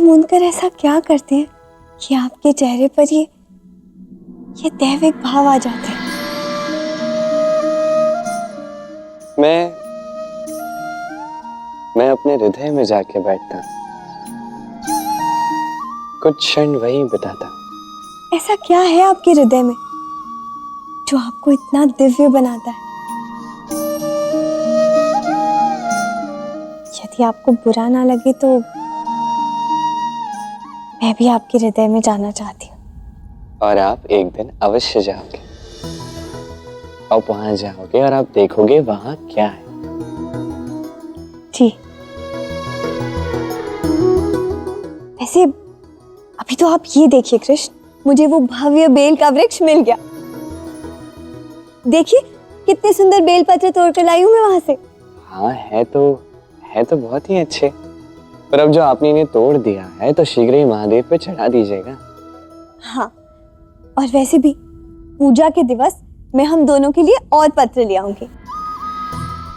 मूंद कर ऐसा क्या करते हैं कि आपके चेहरे पर ये दैविक भाव आ जाते हैं? मैं अपने हृदय में जाके बैठता, कुछ क्षण वहीं बिताता। ऐसा क्या है आपके हृदय में जो आपको इतना दिव्य बनाता है? यदि आपको बुरा ना लगे तो मैं भी आपके हृदय में जाना चाहती हूँ। और आप एक दिन अवश्य जाओगे, आप वहां जाओगे और आप देखोगे वहां क्या है। जी। वैसे अभी तो आप ये देखिए कृष्ण, मुझे वो भव्य बेल का वृक्ष मिल गया। देखिए कितने सुंदर बेल पत्र तोड़कर लाई हूं मैं वहां से। हाँ, है तो बहुत ही अच्छे, पर अब जो आपने इन्हें तोड़ दिया है तो शीघ्र ही महादेव पे चढ़ा दीजिएगा। हाँ, और वैसे भी पूजा के दिवस मैं हम दोनों के लिए और पत्र ले आऊंगी।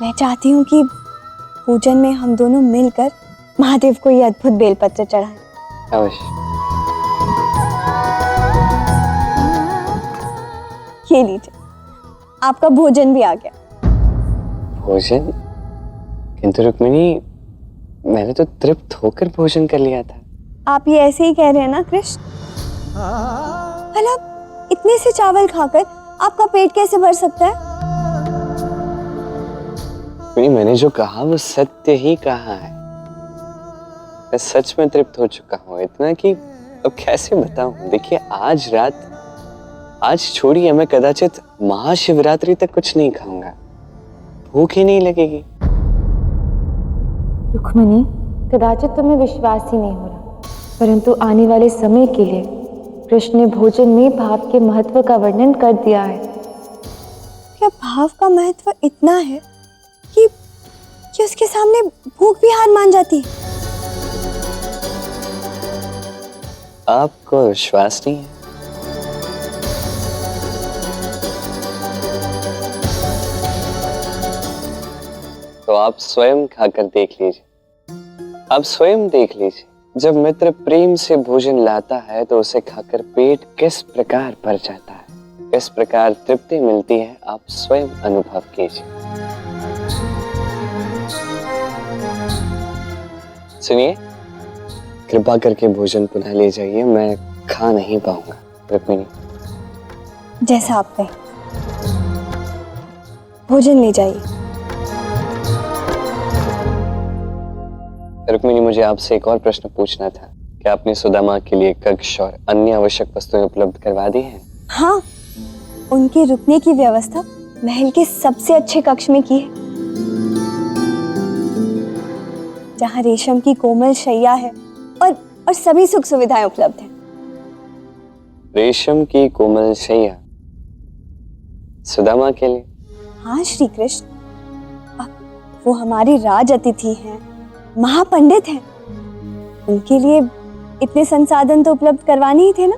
मैं चाहती हूँ कि पूजन में हम दोनों मिलकर महादेव को ये अद्भुत बेलपत्र चढ़ाएं। अवश्य। ये लीजिए, आपका भोजन भी आ गया। भोजन? किंतु रुक्मिणी, मैंने तो तृप्त होकर भोजन कर लिया था। आप ये ऐसे ही कह रहे हैं ना कृष्ण? भला इतने से चावल खाकर आपका पेट कैसे भर सकता है? मैंने जो कहा वो सत्य ही कहा है। मैं सच में तृप्त हो चुका हूँ, इतना कि अब कैसे बताऊं। देखिए आज छोड़िए, मैं कदाचित महाशिवरात्रि तक कुछ नहीं खाऊंगा, भूख ही नहीं लगेगी। रुक्मिणी, कदाचित तुम्हें विश्वास ही नहीं हो रहा, परंतु आने वाले समय के लिए कृष्ण ने भोजन में भाव के महत्व का वर्णन कर दिया है। क्या भाव का महत्व इतना है कि उसके सामने भूख भी हार मान जाती है? आपको विश्वास नहीं है? तो आप स्वयं खाकर देख लीजिए। आप स्वयं देख लीजिए, जब मित्र प्रेम से भोजन लाता है तो उसे खाकर पेट किस प्रकार भर जाता है, किस प्रकार तृप्ति मिलती है, आप स्वयं अनुभव कीजिए। सुनिए, कृपा करके भोजन पुनः ले जाइए, मैं खा नहीं पाऊंगा। रुक्मिणी, जैसा आप कहें, भोजन ले जाइए। रुक्मिणी, मुझे आपसे एक और प्रश्न पूछना था। क्या आपने सुदामा के लिए कक्ष और अन्य आवश्यक वस्तुएं उपलब्ध करवा दी हैं? हाँ, उनके रुकने की व्यवस्था महल के सबसे अच्छे कक्ष में की है, जहाँ रेशम की कोमल शैया है और सभी सुख सुविधाएं उपलब्ध हैं। रेशम की कोमल शैया सुदामा के लिए? हाँ श्री कृष्ण, वो हमारी राज अतिथि हैं, महापंडित हैं, उनके लिए इतने संसाधन तो उपलब्ध करवाने ही थे ना।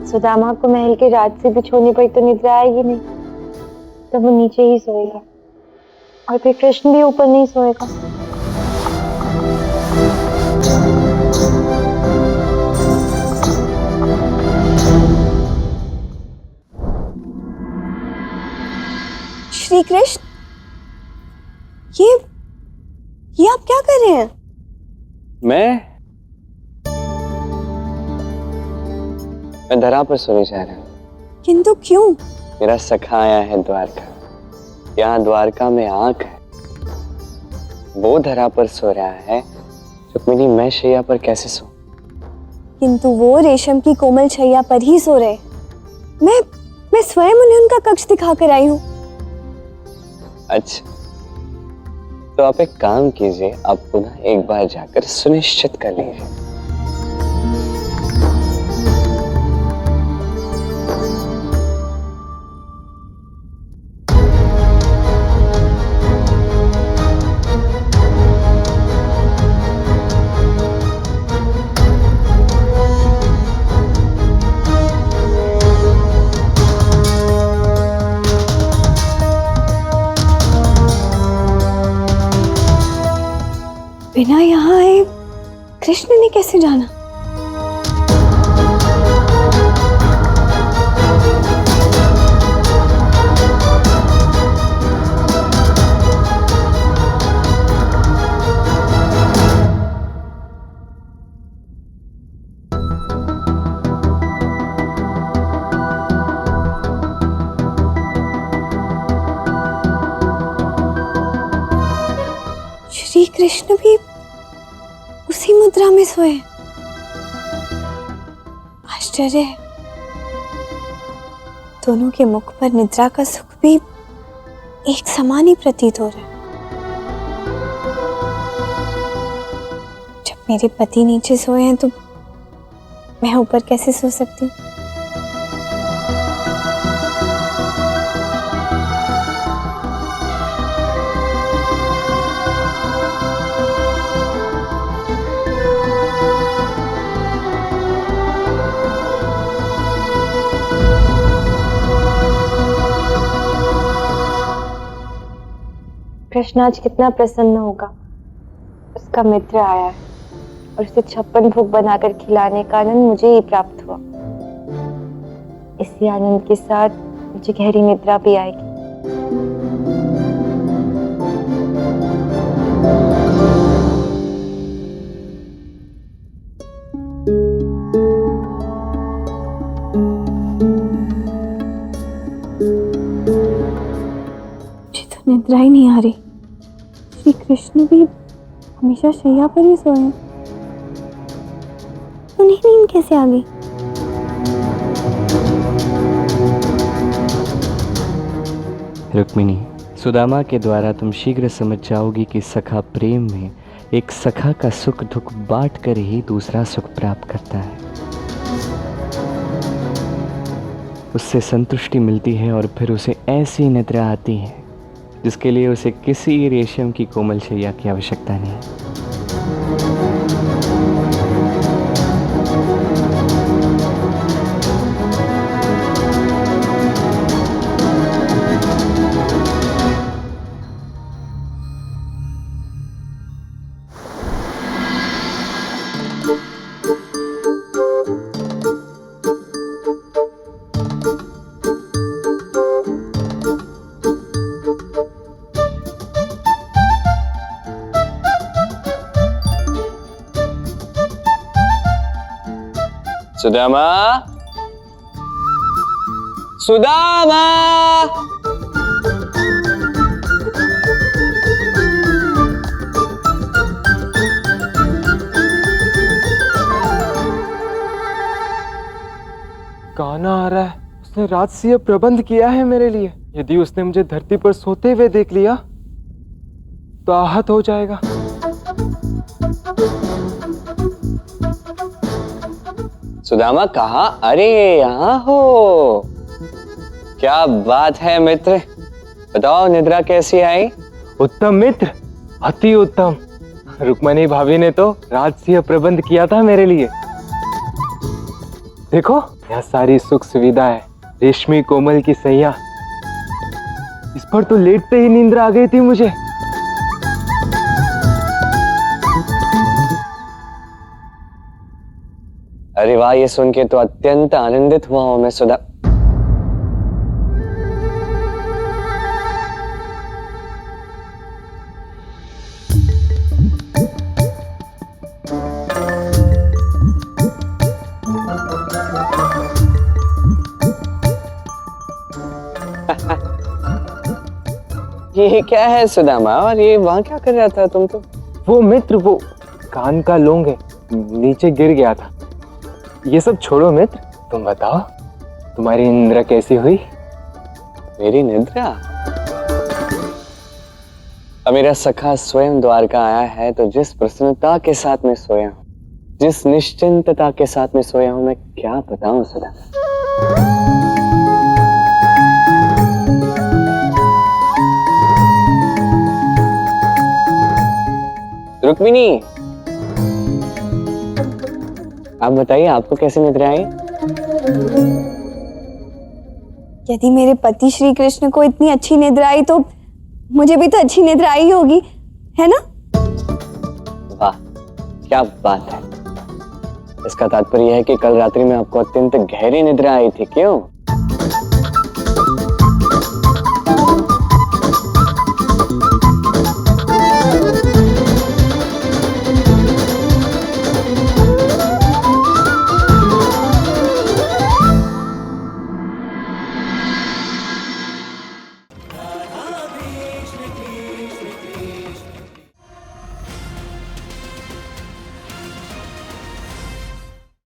सुदामा को महल के राज से बिछोने पर तो निद्रा आएगी नहीं, तो वो नीचे ही सोएगा और फिर कृष्ण भी ऊपर नहीं सोएगा। श्री कृष्ण, ये आप क्या कर रहे हैं? मैं धरा पर सोने जा रहा हूँ। किंतु क्यों? मेरा सखा आया है द्वारका, यहाँ द्वारका में आग है, वो धरा पर सो रहा है। रुक्मिणी, मैं शैया पर कैसे सो? किंतु वो रेशम की कोमल शैया पर ही सो रहे। मैं स्वयं उन्हें उनका कक्ष दिखा कर आई हूँ। अच्छा, तो आप एक काम कीजिए, आप पुनः एक बार जाकर सुनिश्चित कर लीजिए। बिना यहाँ आए कृष्ण ने कैसे जाना? श्री कृष्ण भी उसी मुद्रा में सोए। आश्चर्य है, दोनों के मुख पर निद्रा का सुख भी एक समान ही प्रतीत हो रहा है। जब मेरे पति नीचे सोए हैं तो मैं ऊपर कैसे सो सकती हूँ? कृष्ण आज कितना प्रसन्न होगा, उसका मित्र आया है और उसे 56 भोग बनाकर खिलाने का आनंद मुझे ही प्राप्त हुआ। इसी आनंद के साथ मुझे गहरी निद्रा भी आएगी। मुझे तो निद्रा ही नहीं आ रही। श्री कृष्ण भी हमेशा शैया पर ही सोए हैं, उन्हें नींद कैसे आ गई? रुक्मिणी, सुदामा के द्वारा तुम शीघ्र समझ जाओगी कि सखा प्रेम में एक सखा का सुख दुख बांट कर ही दूसरा सुख प्राप्त करता है। उससे संतुष्टि मिलती है और फिर उसे ऐसी निद्रा आती है जिसके लिए उसे किसी रेशम की कोमल शैया की आवश्यकता नहीं। सुदामा, सुदामा, गाना आ रहा है। उसने रात से यह प्रबंध किया है मेरे लिए। यदि उसने मुझे धरती पर सोते हुए देख लिया तो आहत हो जाएगा। सुदामा कहाँ? अरे यहाँ हो, क्या बात है मित्र, बताओ निद्रा कैसी आई? उत्तम मित्र, अति उत्तम। रुक्मणी भाभी ने तो रात से यह प्रबंध किया था मेरे लिए। देखो, यह सारी सुख सुविधा है, रेशमी कोमल की सैया। इस पर तो लेटते ही नींद आ गई थी मुझे। अरे वाह, ये सुन के तो अत्यंत आनंदित हुआ हूं मैं सुधा। ये क्या है सुदामा, और ये वहां क्या कर रहा था तुम? तो वो मित्र, वो कान का लौंग है, नीचे गिर गया था। ये सब छोड़ो मित्र, तुम बताओ तुम्हारी निद्रा कैसी हुई? मेरी निद्रा? अब मेरा सखा स्वयं द्वारका आया है तो जिस प्रसन्नता के साथ मैं सोया हूं, जिस निश्चिंतता के साथ मैं सोया हूं, मैं क्या बताऊं सुधा। रुक्मिणी, आप बताइए, आपको कैसी निद्रा आई? यदि मेरे पति श्री कृष्ण को इतनी अच्छी निद्रा आई तो मुझे भी तो अच्छी निद्रा आई होगी, है ना? क्या बात है। इसका तात्पर्य है कि कल रात्रि में आपको अत्यंत गहरी निद्रा आई थी, क्यों?